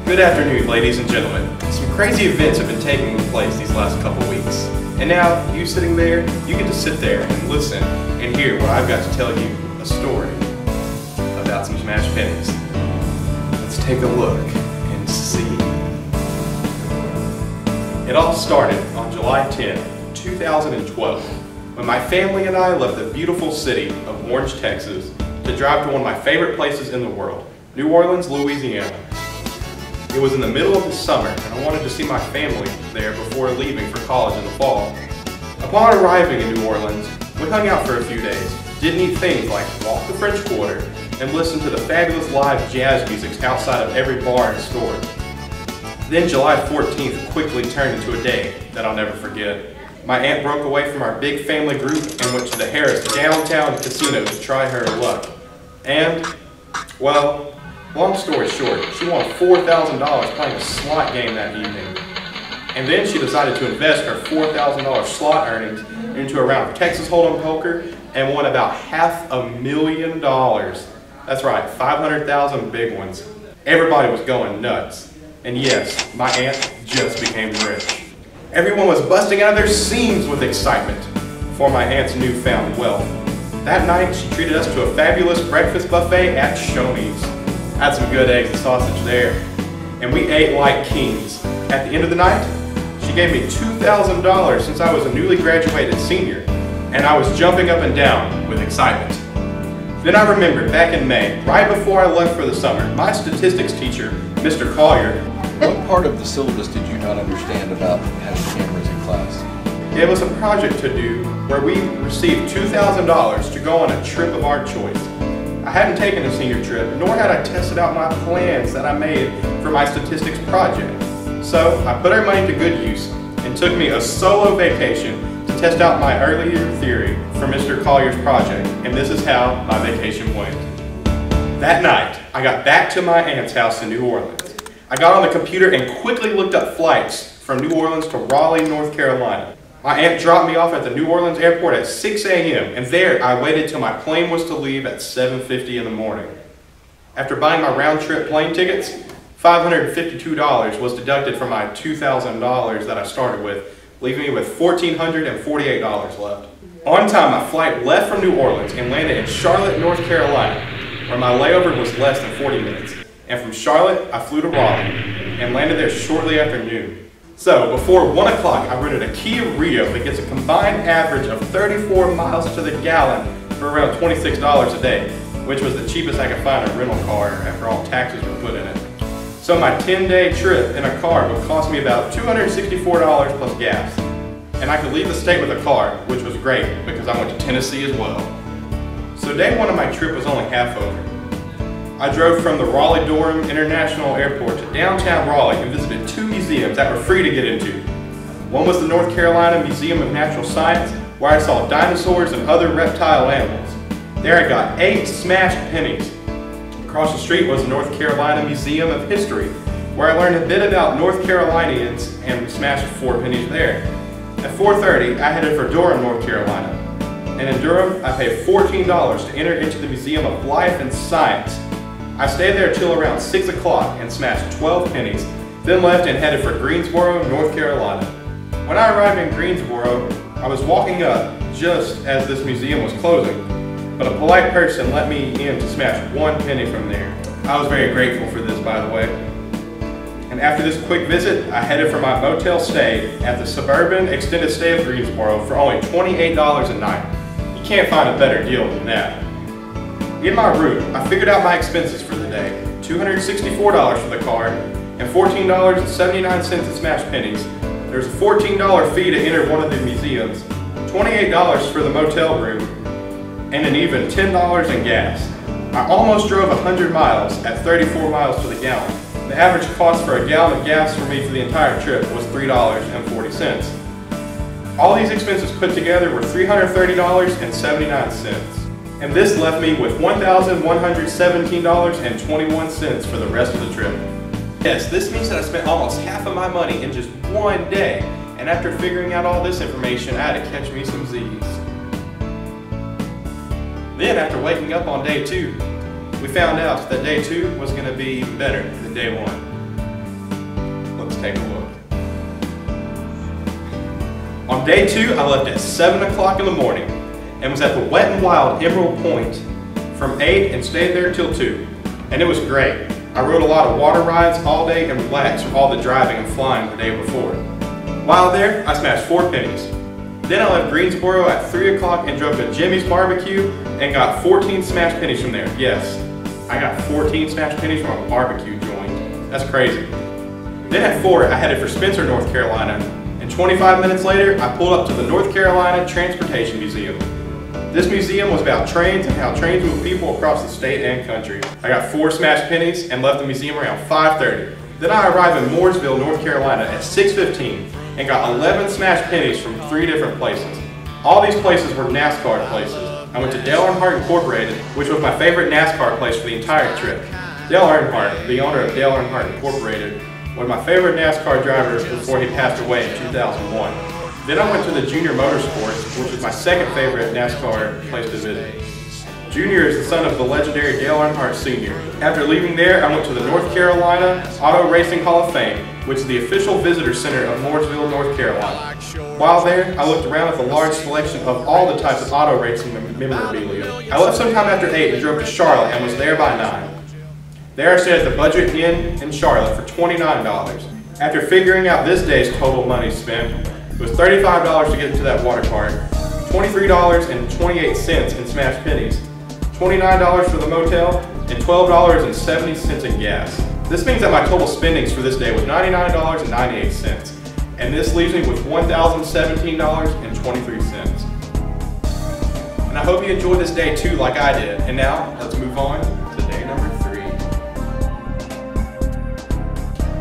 Good afternoon, ladies and gentlemen. Some crazy events have been taking place these last couple weeks. And now, you sitting there, you get to sit there and listen and hear what I've got to tell you a story about some smashed pennies. Let's take a look and see. It all started on July 10, 2012, when my family and I left the beautiful city of Orange, Texas, to drive to one of my favorite places in the world, New Orleans, Louisiana. It was in the middle of the summer, and I wanted to see my family there before leaving for college in the fall. Upon arriving in New Orleans, we hung out for a few days, did neat things like walk the French Quarter and listen to the fabulous live jazz music outside of every bar and store. Then July 14th quickly turned into a day that I'll never forget. My aunt broke away from our big family group and went to the Harrah's downtown casino to try her luck. And, well, long story short, she won $4,000 playing a slot game that evening. And then she decided to invest her $4,000 slot earnings into a round of Texas Hold'em poker and won about $500,000. That's right, 500,000 big ones. Everybody was going nuts. And yes, my aunt just became rich. Everyone was busting out of their seams with excitement for my aunt's newfound wealth. That night, she treated us to a fabulous breakfast buffet at Shoney's. Had some good eggs and sausage there. And we ate like kings. At the end of the night, she gave me $2,000 since I was a newly graduated senior, and I was jumping up and down with excitement. Then I remembered back in May, right before I left for the summer, my statistics teacher, Mr. Collier. What part of the syllabus did you not understand about having cameras in class? It was a project to do where we received $2,000 to go on a trip of our choice. I hadn't taken a senior trip, nor had I tested out my plans that I made for my statistics project. So I put our money to good use and took me a solo vacation to test out my earlier theory for Mr. Collier's project, and this is how my vacation went. That night, I got back to my aunt's house in New Orleans. I got on the computer and quickly looked up flights from New Orleans to Raleigh, North Carolina. My aunt dropped me off at the New Orleans airport at 6 a.m. and there I waited till my plane was to leave at 7:50 in the morning. After buying my round-trip plane tickets, $552 was deducted from my $2,000 that I started with, leaving me with $1,448 left. On time, my flight left from New Orleans and landed in Charlotte, North Carolina, where my layover was less than 40 minutes. And from Charlotte, I flew to Raleigh and landed there shortly after noon. So, before 1 o'clock, I rented a Kia Rio that gets a combined average of 34 miles to the gallon for around $26 a day, which was the cheapest I could find a rental car after all taxes were put in it. So my 10-day trip in a car would cost me about $264 plus gas. And I could leave the state with a car, which was great because I went to Tennessee as well. So day one of my trip was only half over. I drove from the Raleigh-Durham International Airport to downtown Raleigh and visited two museums that were free to get into. One was the North Carolina Museum of Natural Science, where I saw dinosaurs and other reptile animals. There I got 8 smashed pennies. Across the street was the North Carolina Museum of History, where I learned a bit about North Carolinians and smashed 4 pennies there. At 4:30, I headed for Durham, North Carolina. And in Durham, I paid $14 to enter into the Museum of Life and Science. I stayed there till around 6 o'clock and smashed 12 pennies, then left and headed for Greensboro, North Carolina. When I arrived in Greensboro, I was walking up just as this museum was closing, but a polite person let me in to smash 1 penny from there. I was very grateful for this, by the way. And after this quick visit, I headed for my motel stay at the Suburban Extended Stay of Greensboro for only $28 a night. You can't find a better deal than that. In my room, I figured out my expenses for the day, $264 for the card, and $14.79 in smashed pennies. There's a $14 fee to enter one of the museums, $28 for the motel room, and an even $10 in gas. I almost drove 100 miles at 34 miles to the gallon. The average cost for a gallon of gas for me for the entire trip was $3.40. All these expenses put together were $330.79. And this left me with $1,117.21 for the rest of the trip. Yes, this means that I spent almost half of my money in just one day, and after figuring out all this information, I had to catch me some Z's. Then, after waking up on day 2, we found out that day 2 was going to be even better than day 1. On day 2, I left at 7 o'clock in the morning and was at the Wet n Wild Emerald Point from 8 and stayed there till 2. And it was great. I rode a lot of water rides all day and relaxed from all the driving and flying the day before. While there, I smashed 4 pennies. Then I left Greensboro at 3 o'clock and drove to Jimmy's Barbecue and got 14 smashed pennies from there. Yes, I got 14 smashed pennies from a barbecue joint. That's crazy. Then at 4, I headed for Spencer, North Carolina. And 25 minutes later, I pulled up to the North Carolina Transportation Museum. This museum was about trains and how trains move people across the state and country. I got 4 smashed pennies and left the museum around 5:30. Then I arrived in Mooresville, North Carolina at 6:15 and got 11 smashed pennies from 3 different places. All these places were NASCAR places. I went to Dale Earnhardt Incorporated, which was my favorite NASCAR place for the entire trip. Dale Earnhardt, the owner of Dale Earnhardt Incorporated, was my favorite NASCAR driver before he passed away in 2001. Then I went to the Junior Motorsports, which is my second favorite NASCAR place to visit. Junior is the son of the legendary Dale Earnhardt Sr. After leaving there, I went to the North Carolina Auto Racing Hall of Fame, which is the official visitor center of Mooresville, North Carolina. While there, I looked around at the large selection of all the types of auto racing memorabilia. I left sometime after 8 and drove to Charlotte and was there by 9. There I stayed at the Budget Inn in Charlotte for $29. After figuring out this day's total money spent, it was $35 to get into that water park, $23.28 in smashed pennies, $29 for the motel, and $12.70 in gas. This means that my total spendings for this day was $99.98, and this leaves me with $1,017.23. And I hope you enjoyed this day too like I did. And now, let's move on to day number 3.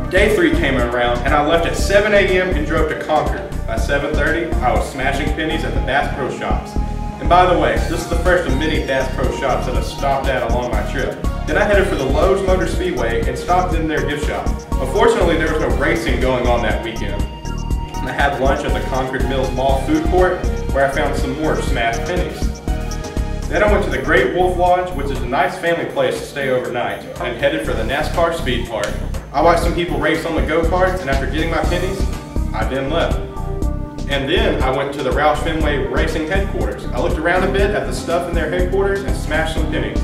Day 3 came around and I left at 7 a.m. and drove to Concord. By 7:30, I was smashing pennies at the Bass Pro Shops. And by the way, this is the first of many Bass Pro Shops that I stopped at along my trip. Then I headed for the Lowe's Motor Speedway and stopped in their gift shop. Unfortunately, there was no racing going on that weekend. And I had lunch at the Concord Mills Mall food court where I found some more smashed pennies. Then I went to the Great Wolf Lodge, which is a nice family place to stay overnight, and headed for the NASCAR Speed Park. I watched some people race on the go-karts, and after getting my pennies, I then left. And then I went to the Roush Fenway Racing headquarters. I looked around a bit at the stuff in their headquarters and smashed some pennies.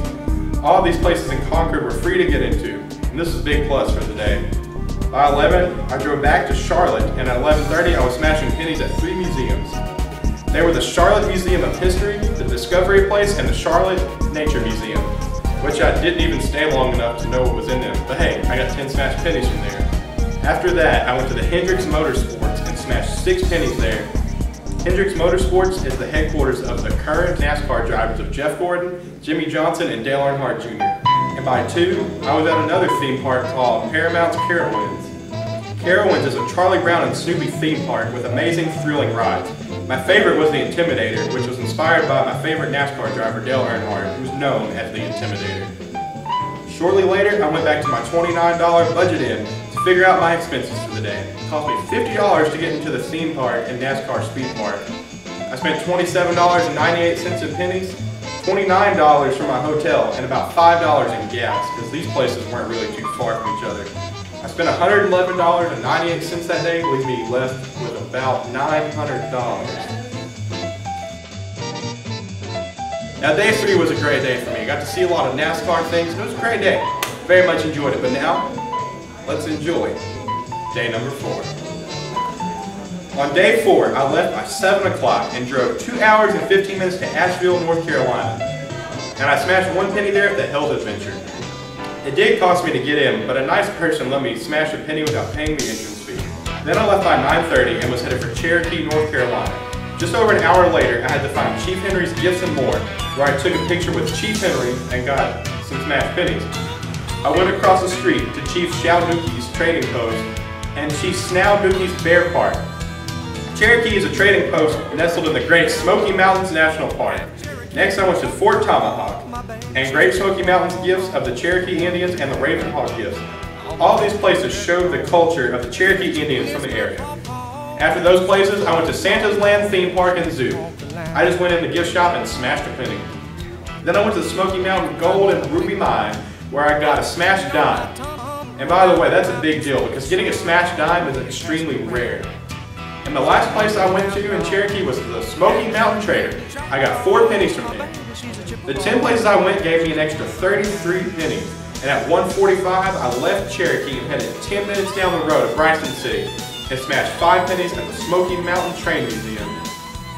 All of these places in Concord were free to get into, and this is a big plus for the day. By 11, I drove back to Charlotte, and at 11:30, I was smashing pennies at 3 museums. They were the Charlotte Museum of History, the Discovery Place, and the Charlotte Nature Museum, which I didn't even stay long enough to know what was in them. But hey, I got 10 smashed pennies from there. After that, I went to the Hendricks Motorsports and smashed 6 pennies there. Hendricks Motorsports is the headquarters of the current NASCAR drivers of Jeff Gordon, Jimmy Johnson, and Dale Earnhardt Jr. And by 2, I was at another theme park called Paramount's Carowinds. Carowinds is a Charlie Brown and Snoopy theme park with amazing, thrilling rides. My favorite was the Intimidator, which was inspired by my favorite NASCAR driver, Dale Earnhardt, who's known as the Intimidator. Shortly later, I went back to my $29 Budget Inn to figure out my expenses for the day. It cost me $50 to get into the theme park and NASCAR Speed Park. I spent $27.98 in pennies, $29 for my hotel, and about $5 in gas, because these places weren't really too far from each other. I spent $111.98 that day, leaving me left with about $900. Now day 3 was a great day for me. I got to see a lot of NASCAR things, and it was a great day. Very much enjoyed it, but now, let's enjoy day number 4. On day 4, I left by 7 o'clock and drove 2 hours and 15 minutes to Asheville, North Carolina. And I smashed 1 penny there at the Held Adventure. It did cost me to get in, but a nice person let me smash a penny without paying the entrance fee. Then I left by 9:30 and was headed for Cherokee, North Carolina. Just over an hour later, I had to find Chief Henry's Gifts and More, where I took a picture with Chief Henry and got some smashed pennies. I went across the street to Chief Schowdooky's trading post and Chief Snowdooky's Bear Park. Cherokee is a trading post nestled in the Great Smoky Mountains National Park. Next, I went to Fort Tomahawk and Great Smoky Mountains Gifts of the Cherokee Indians and the Raven Hawk Gifts. All these places show the culture of the Cherokee Indians from the area. After those places, I went to Santa's Land Theme Park and Zoo. I just went in the gift shop and smashed a penny. Then I went to the Smoky Mountain Gold and Ruby Mine, where I got a smashed dime. And by the way, that's a big deal because getting a smashed dime is extremely rare. And the last place I went to in Cherokee was the Smoky Mountain Trader. I got 4 pennies from there. The 10 places I went gave me an extra 33 pennies. And at 1:45, I left Cherokee and headed 10 minutes down the road to Bryson City and smashed 5 pennies at the Smoky Mountain Train Museum.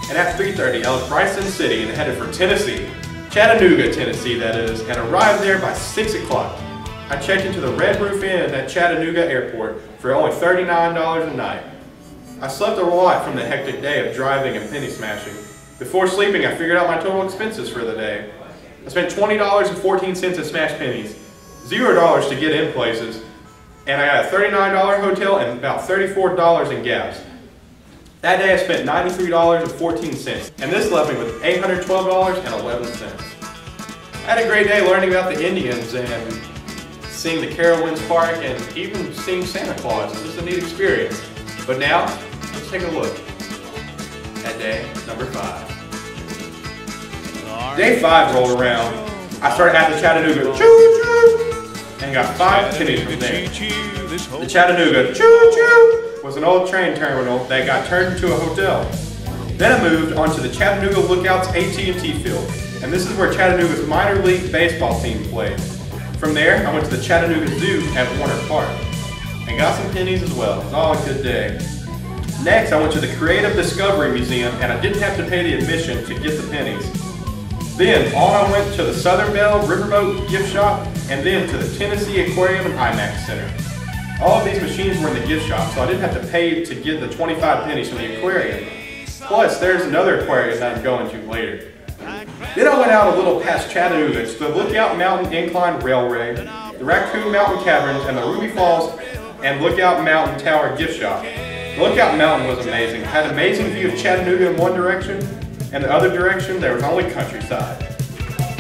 And at 3:30, I left Bryson City and headed for Tennessee, Chattanooga, Tennessee that is, and arrived there by 6 o'clock. I checked into the Red Roof Inn at Chattanooga Airport for only $39 a night. I slept a lot from the hectic day of driving and penny smashing. Before sleeping, I figured out my total expenses for the day. I spent $20.14 in smashed pennies, $0 to get in places, and I got a $39 hotel and about $34 in gas. That day I spent $93.14, and this left me with $812.11. I had a great day learning about the Indians and seeing the Carowinds Park and even seeing Santa Claus. It was a neat experience. But now, let's take a look at day number 5. Day 5 rolled around. I started at the Chattanooga choo-choo and got 5 pennies from there. The Chattanooga choo-choo was an old train terminal that got turned into a hotel. Then I moved on to the Chattanooga Lookouts AT&T field, and this is where Chattanooga's minor league baseball team played. From there, I went to the Chattanooga Zoo at Warner Park and got some pennies as well. It was all a good day. Next, I went to the Creative Discovery Museum, and I didn't have to pay the admission to get the pennies. Then, on I went to the Southern Belle Riverboat gift shop, and then to the Tennessee Aquarium and IMAX Center. All of these machines were in the gift shop, so I didn't have to pay to get the 25 pennies from the aquarium. Plus, there's another aquarium that I'm going to later. Then I went out a little past Chattanooga to the Lookout Mountain Incline Railway, the Raccoon Mountain Caverns, and the Ruby Falls and Lookout Mountain Tower gift shop. The Lookout Mountain was amazing. It had an amazing view of Chattanooga in one direction, and the other direction there was only countryside.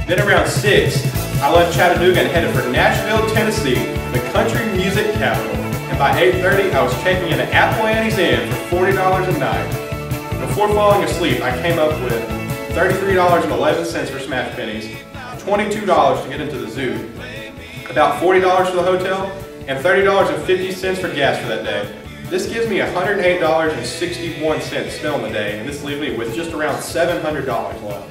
Then around 6, I left Chattanooga and headed for Nashville, Tennessee, the country music capital. And by 8:30, I was checking into Apple Annie's Inn for $40 a night. Before falling asleep, I came up with $33.11 for smashed pennies, $22 to get into the zoo, about $40 for the hotel, and $30.50 for gas for that day. This gives me $108.61 spent on the day, and this leaves me with just around $700 left.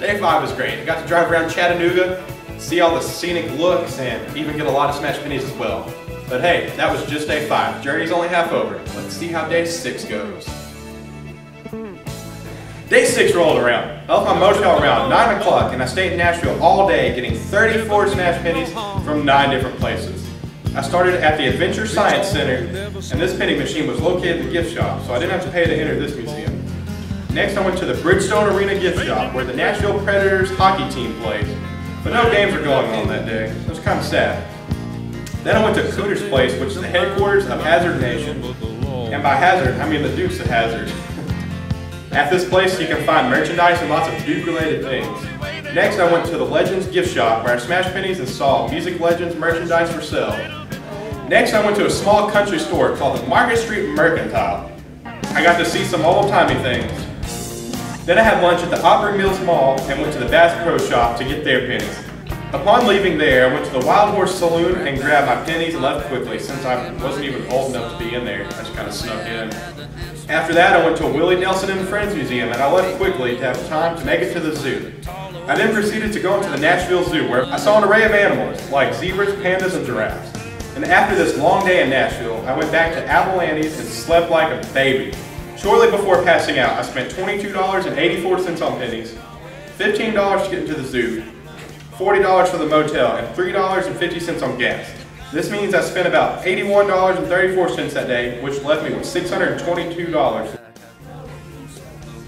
Day 5 was great. I got to drive around Chattanooga, see all the scenic looks, and even get a lot of smashed pennies as well. But hey, that was just day 5. The journey's only half over. Let's see how day 6 goes. Day 6 rolled around. I left my motel around 9 o'clock, and I stayed in Nashville all day, getting 34 smashed pennies from 9 different places. I started at the Adventure Science Center, and this penny machine was located in the gift shop, so I didn't have to pay to enter this museum. Next, I went to the Bridgestone Arena gift shop, where the Nashville Predators hockey team plays. But no games were going on that day. It was kind of sad. Then I went to Cooter's Place, which is the headquarters of Hazard Nation. And by Hazard, I mean the Dukes of Hazzard. At this place, you can find merchandise and lots of Duke-related things. Next, I went to the Legends gift shop, where I smashed pennies and saw Music Legends merchandise for sale. Next, I went to a small country store called the Market Street Mercantile. I got to see some old-timey things. Then I had lunch at the Opry Mills Mall and went to the Bass Pro Shop to get their pennies. Upon leaving there, I went to the Wild Horse Saloon and grabbed my pennies and left quickly since I wasn't even old enough to be in there. I just kind of snuck in. After that, I went to a Willie Nelson and Friends Museum, and I left quickly to have time to make it to the zoo. I then proceeded to go into the Nashville Zoo, where I saw an array of animals like zebras, pandas, and giraffes. And after this long day in Nashville, I went back to Apple Annie's and slept like a baby. Shortly before passing out, I spent $22.84 on pennies, $15 to get into the zoo, $40 for the motel, and $3.50 on gas. This means I spent about $81.34 that day, which left me with $622.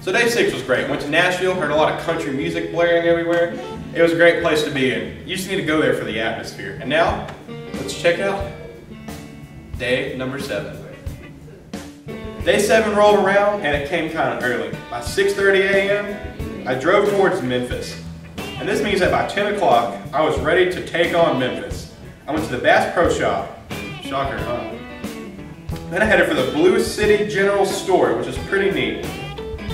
So day 6 was great. Went to Nashville, heard a lot of country music blaring everywhere. It was a great place to be in. You just need to go there for the atmosphere. And now, let's check out day number 7. Day 7 rolled around and it came kind of early. By 6:30 a.m., I drove towards Memphis. And this means that by 10 o'clock, I was ready to take on Memphis. I went to the Bass Pro Shop. Shocker, huh? Then I headed for the Blue City General Store, which is pretty neat.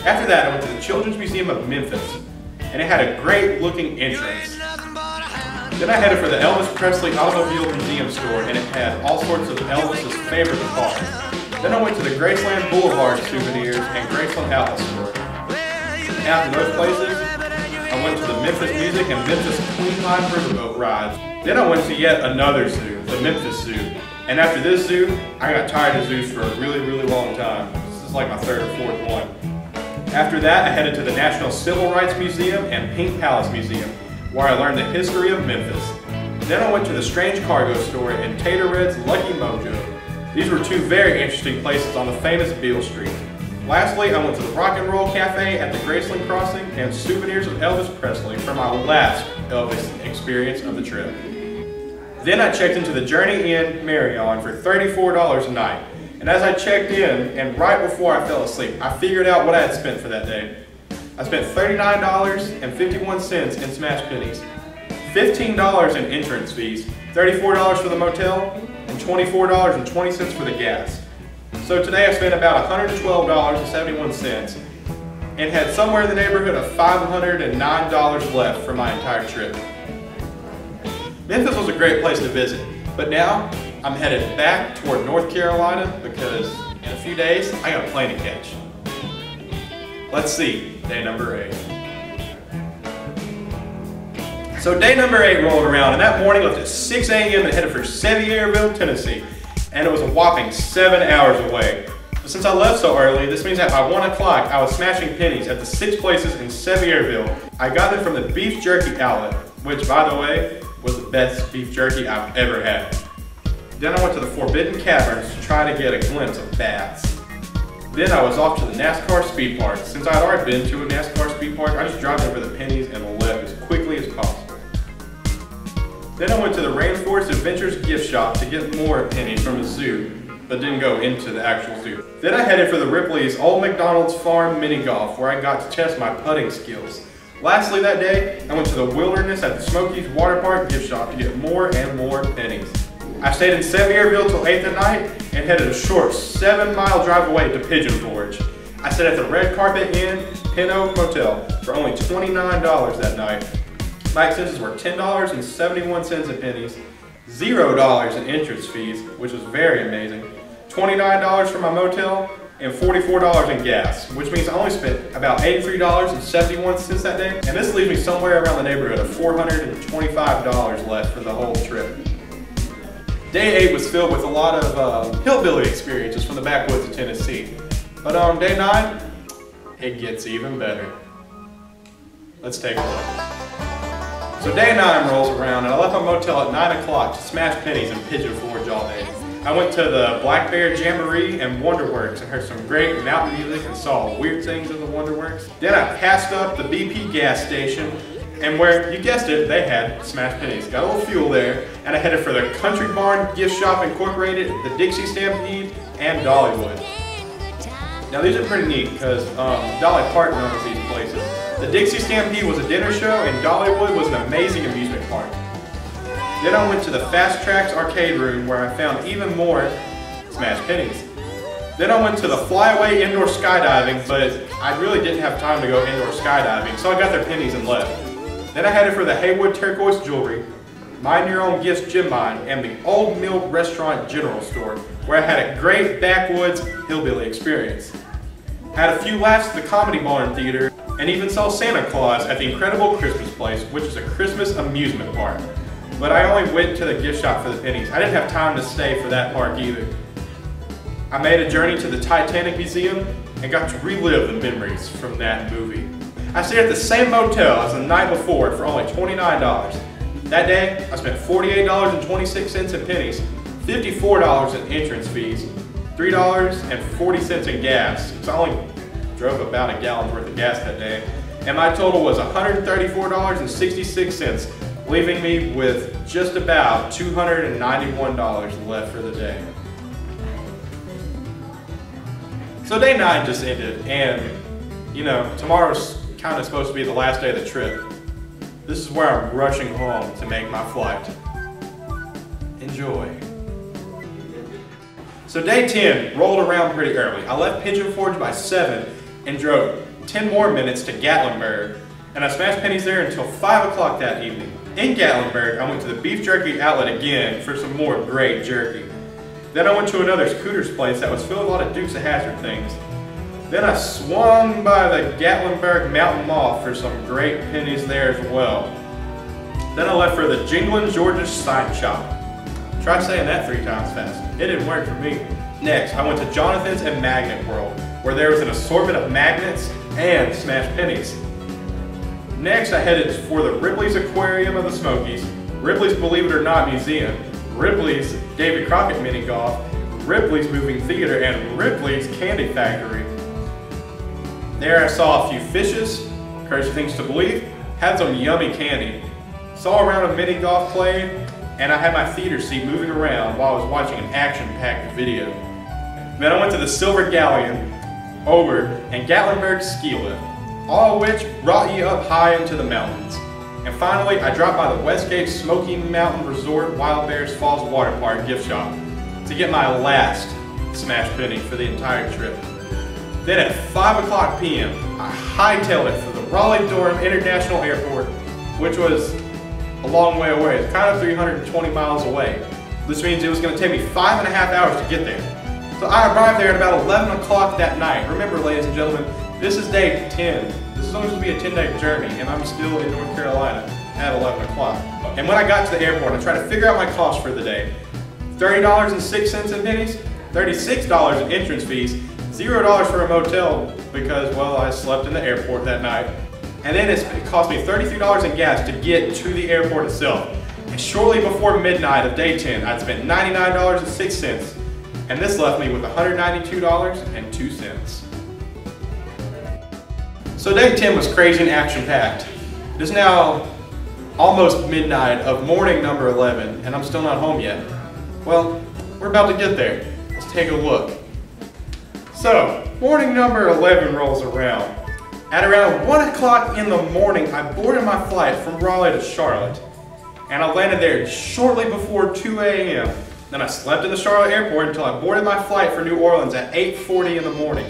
After that, I went to the Children's Museum of Memphis, and it had a great looking entrance. Then I headed for the Elvis Presley Automobile Museum store, and it had all sorts of Elvis's favorite cars. Then I went to the Graceland Boulevard Souvenirs and Graceland Outlet Store. After those places, I went to the Memphis Music and Memphis Queen Line Riverboat rides. Then I went to yet another zoo, the Memphis Zoo. And after this zoo, I got tired of zoos for a really, really long time. This is like my third or fourth one. After that, I headed to the National Civil Rights Museum and Pink Palace Museum, where I learned the history of Memphis. Then I went to the Strange Cargo Store and Tater Red's Lucky Mojo. These were two very interesting places on the famous Beale Street. Lastly, I went to the Rock and Roll Cafe at the Graceland Crossing and Souvenirs of Elvis Presley for my last Elvis experience of the trip. Then I checked into the Journey Inn Marion for $34 a night. And as I checked in, and right before I fell asleep, I figured out what I had spent for that day. I spent $39.51 in smashed pennies, $15 in entrance fees, $34 for the motel, and $24.20 for the gas. So today I spent about $112.71 and had somewhere in the neighborhood of $509 left for my entire trip. Memphis was a great place to visit, but now I'm headed back toward North Carolina because in a few days I got a plane to catch. Let's see, day number 8. So day number 8 rolled around, and that morning I left at 6 a.m. and headed for Sevierville, Tennessee, and it was a whopping 7 hours away. But since I left so early, this means that by 1 o'clock I was smashing pennies at the 6 places in Sevierville. I got them from the Beef Jerky Outlet, which, by the way, was the best beef jerky I've ever had. Then I went to the Forbidden Caverns to try to get a glimpse of bats. Then I was off to the NASCAR Speed Park. Since I had already been to a NASCAR Speed Park, I just dropped in for the pennies and left as quickly as possible. Then I went to the Rainforest Adventures gift shop to get more pennies from the zoo, but didn't go into the actual zoo. Then I headed for the Ripley's Old McDonald's Farm Mini Golf, where I got to test my putting skills. Lastly that day, I went to the Wilderness at the Smokies Water Park gift shop to get more and more pennies. I stayed in Sevierville till 8 at night and headed a short 7-mile drive away to Pigeon Forge. I stayed at the Red Carpet Inn Pin Oak Motel for only $29 that night. My expenses were $10.71 in pennies, $0 in entrance fees, which was very amazing, $29 for my motel, and $44 in gas, which means I only spent about $83.71 that day, and this leaves me somewhere around the neighborhood of $425 left for the whole trip. Day 8 was filled with a lot of hillbilly experiences from the backwoods of Tennessee, but on day 9, it gets even better. Let's take a look. So day 9 rolls around, and I left my motel at 9 o'clock to smash pennies in Pigeon Forge all day. I went to the Black Bear Jamboree and Wonderworks and heard some great mountain music and saw weird things at the Wonderworks. Then I passed up the BP gas station, and where, you guessed it, they had smashed pennies. Got a little fuel there, and I headed for the Country Barn Gift Shop Incorporated, the Dixie Stampede, and Dollywood. Now these are pretty neat because Dolly Parton owns these places. The Dixie Stampede was a dinner show, and Dollywood was an amazing amusement park. Then I went to the Fast Tracks arcade room where I found even more smashed pennies. Then I went to the Flyaway indoor skydiving, but I really didn't have time to go indoor skydiving, so I got their pennies and left. Then I headed for the Haywood Turquoise Jewelry, Mind Your Own Gifts Gem Mine, and the Old Mill Restaurant General Store, where I had a great backwoods hillbilly experience. Had a few laughs at the Comedy Barn Theater, and even saw Santa Claus at the Incredible Christmas Place, which is a Christmas amusement park. But I only went to the gift shop for the pennies. I didn't have time to stay for that park either. I made a journey to the Titanic Museum and got to relive the memories from that movie. I stayed at the same motel as the night before for only $29. That day, I spent $48.26 in pennies, $54 in entrance fees, $3.40 in gas, because I only drove about a gallon's worth of gas that day, and my total was $134.66, leaving me with just about $291 left for the day. So day 9 just ended, and you know, tomorrow's kind of supposed to be the last day of the trip. This is where I'm rushing home to make my flight. Enjoy. So day 10 rolled around pretty early. I left Pigeon Forge by 7 and drove 10 more minutes to Gatlinburg, and I smashed pennies there until 5 o'clock that evening. In Gatlinburg, I went to the Beef Jerky Outlet again for some more great jerky. Then I went to another Cooter's place that was filled with a lot of Dukes of Hazzard things. Then I swung by the Gatlinburg Mountain Mall for some great pennies there as well. Then I left for the Jinglin Georgia Sign Shop. Try saying that 3 times fast. It didn't work for me. Next, I went to Jonathan's and Magnet World, where there was an assortment of magnets and smashed pennies. Next, I headed for the Ripley's Aquarium of the Smokies, Ripley's Believe It or Not Museum, Ripley's Davy Crockett Mini Golf, Ripley's Moving Theater, and Ripley's Candy Factory. There I saw a few fishes, crazy things to believe, had some yummy candy, saw a round of mini golf played, and I had my theater seat moving around while I was watching an action-packed video. Then I went to the Silver Galleon, Ober, and Gatlinburg ski lift, all of which brought you up high into the mountains. And finally, I dropped by the Westgate Smoky Mountain Resort Wild Bears Falls Water Park gift shop to get my last smash penny for the entire trip. Then at 5 o'clock p.m., I hightailed it for the Raleigh-Durham International Airport, which was a long way away. It's kind of 320 miles away. This means it was going to take me 5.5 hours to get there. So I arrived there at about 11 o'clock that night. Remember, ladies and gentlemen, this is day 10. This is only going to be a 10-day journey, and I'm still in North Carolina at 11 o'clock. And when I got to the airport, I tried to figure out my cost for the day. $30.06 in pennies, $36 in entrance fees, $0 for a motel because, well, I slept in the airport that night. And then it cost me $33 in gas to get to the airport itself. And shortly before midnight of day 10, I'd spent $99.06. And this left me with $192.02. So day 10 was crazy and action-packed. It is now almost midnight of morning number 11, and I'm still not home yet. Well, we're about to get there. Let's take a look. So, morning number 11 rolls around. At around 1 o'clock in the morning, I boarded my flight from Raleigh to Charlotte, and I landed there shortly before 2 a.m. Then I slept in the Charlotte airport until I boarded my flight for New Orleans at 8:40 in the morning.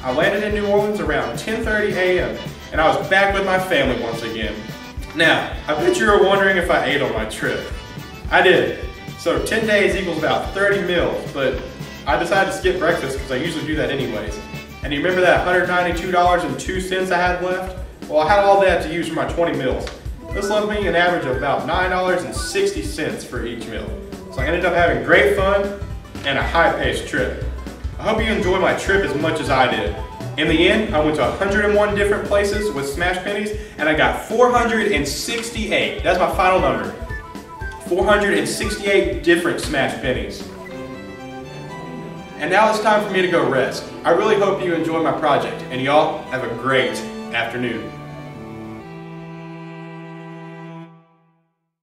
I landed in New Orleans around 10:30 a.m. and I was back with my family once again. Now, I bet you were wondering if I ate on my trip. I did. So 10 days equals about 30 meals, but I decided to skip breakfast because I usually do that anyways. And you remember that $192.02 I had left? Well, I had all that to use for my 20 meals. This left me an average of about $9.60 for each meal. So I ended up having great fun and a high-paced trip. I hope you enjoyed my trip as much as I did. In the end, I went to 101 different places with smash pennies, and I got 468. That's my final number. 468 different smash pennies. And now it's time for me to go rest. I really hope you enjoy my project, and y'all have a great afternoon.